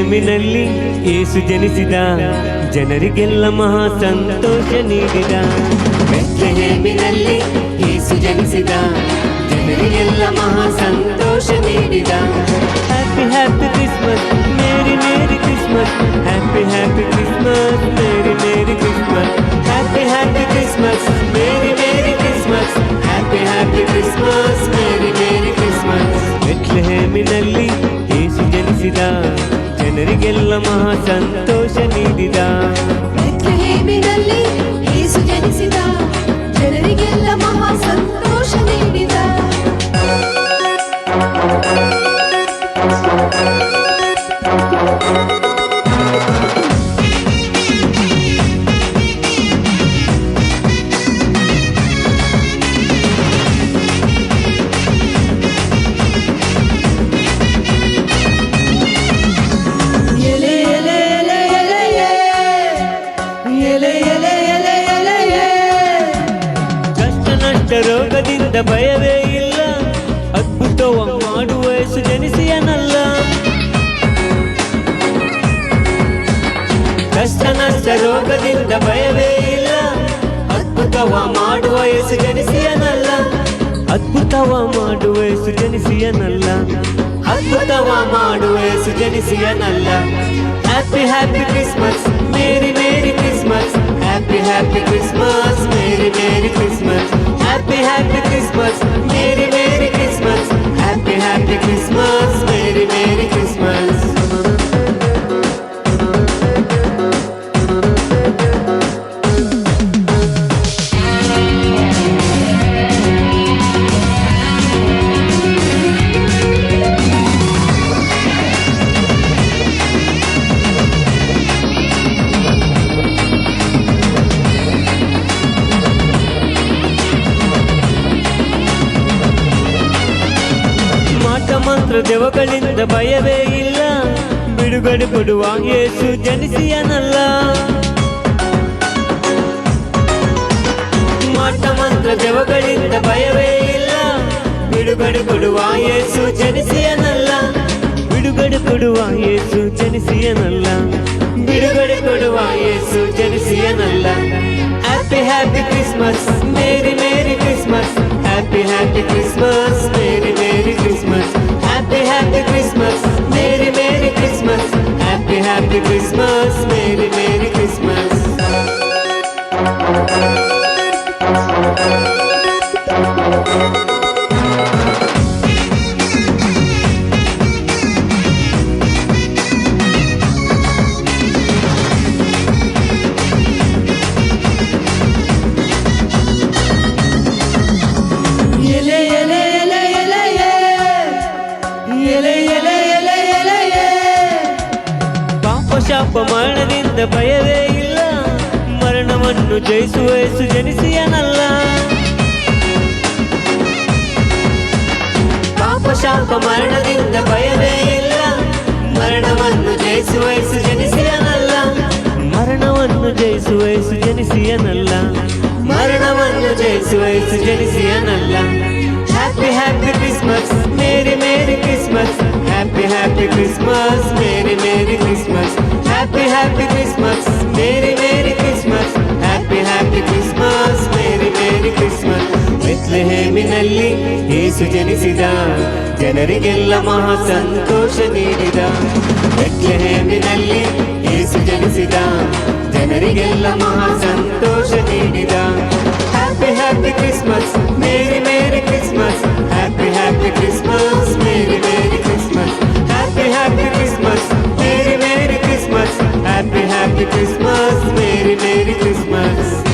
ಬೆತ್ಲೆಹೇಮಿನಲ್ಲಿ ಯೇಸು ಜನಿಸಿದ, ಜನರಿಗೆಲ್ಲ ಮಹಾ ಸಂತೋಷ ನೀಡಿದ. ಬೆತ್ಲೆಹೇಮಿನಲ್ಲಿ ಯೇಸು ಜನಿಸಿದ, ಜನರಿಗೆಲ್ಲ ಮಹಾ ಸಂತೋಷ ನೀಡಿದ. Happy happy Christmas, merry merry Christmas, happy happy Christmas, merry merry Christmas, happy happy Christmas, merry merry Christmas, happy happy Christmas, merry merry Christmas. ಬೆತ್ಲೆಹೇಮಿನಲ್ಲಿ ಯೇಸು ಜನಿಸಿದ, ಜನರಿಗೆಲ್ಲ ಮಹಾ ಸಂತೋಷ ನೀಡಿದ. ಬೆತ್ಲೆಹೇಮಿನಲ್ಲಿ ಯೇಸು ಜನಿಸಿದ, ಜನರಿಗೆಲ್ಲ ಮಹಾ ಸಂತೋಷ ನೀಡಿದ. ಕಷ್ಟ ನಷ್ಟ ರೋಗದಿಂದ ಭಯವೇ ಇಲ್ಲ, ಅದ್ಭುತವ ಮಾಡುವ ಯೇಸು ಜನಿಸಿಯನಲ್ಲ. ಕಷ್ಟ ನಷ್ಟ ರೋಗದಿಂದ ಭಯವೇ ಇಲ್ಲ, ಅದ್ಭುತವ ಮಾಡುವ ಯೇಸು ಜನಿಸಿಯನಲ್ಲ. ಅದ್ಭುತವ ಮಾಡುವ ಯೇಸು ಜನಿಸಿಯನಲ್ಲ. ಅದ್ಭುತವ ಮಾಡುವ ಯೇಸು ಜನಿಸಿಯನಲ್ಲ. Happy happy Christmas, merry merry Christmas, happy happy Christmas, merry merry Christmas, happy happy Christmas, merry merry Christmas, happy happy Christmas, merry merry Christmas. ಮಂತ್ರ ದೆವ್ವಗಳಿಂದ ಭಯವೇ ಇಲ್ಲ, ಬಿಡುಗಡೆ ಕೊಡುವ ಯೇಸು ಜನಿಸಿಯನಲ್ಲ. ಮಾಟ ಮಂತ್ರ ದೆವ್ವಗಳಿಂದ ಭಯವೇ ಇಲ್ಲ, ಬಿಡುಗಡೆ ಕೊಡುವ ಯೇಸು ಜನಿಸಿಯನಲ್ಲ. ಬಿಡುಗಡೆ ಕೊಡುವ ಯೇಸು ಜನಿಸಿಯನಲ್ಲ. ಬಿಡುಗಡೆ ಕೊಡುವ ಯೇಸು ಜನಿಸಿಯನಲ್ಲ. Happy happy Christmas, merry merry Christmas, happy happy Christmas, merry merry Christmas, happy happy Christmas, merry merry Christmas, happy happy Christmas, merry merry Christmas. ಶಾಪ ಮರಣದಿಂದ ಭಯವೇ ಇಲ್ಲ, ಮರಣವನ್ನು ಜಯಿಸುವ ಯೇಸು ಜನಿಸಿಯನಲ್ಲ. ಪಾಪ ಶಾಪ ಮರಣದಿಂದ ಭಯವೇ ಇಲ್ಲ, ಮರಣವನ್ನು ಜಯಿಸುವ ಯೇಸು ಜನಿಸಿಯನಲ್ಲ. ಮರಣವನ್ನು ಜಯಿಸುವ ಯೇಸು ಜನಿಸಿಯನಲ್ಲ. ಮರಣವನ್ನು ಜಯಿಸುವ ಯೇಸು ಜನಿಸಿಯನಲ್ಲ. Happy happy Christmas, merry merry Christmas, happy happy Christmas, merry merry Christmas, happy happy Christmas, merry merry Christmas, happy happy Christmas, merry merry Christmas. ಬೆತ್ಲೆಹೇಮಿನಲ್ಲಿ ಯೇಸು ಜನಿಸಿದ, ಜನರಿಗೆಲ್ಲ ಮಹಾ ಸಂತೋಷ ನೀಡಿದ. ಬೆತ್ಲೆಹೇಮಿನಲ್ಲಿ ಯೇಸು ಜನಿಸಿದ, ಜನರಿಗೆಲ್ಲ ಮಹಾ ಸಂತೋಷ ನೀಡಿದ. Happy happy Christmas, merry merry Christmas, happy happy Christmas, merry merry Christmas, happy happy Christmas, merry merry Christmas, happy happy Christmas, merry merry Christmas.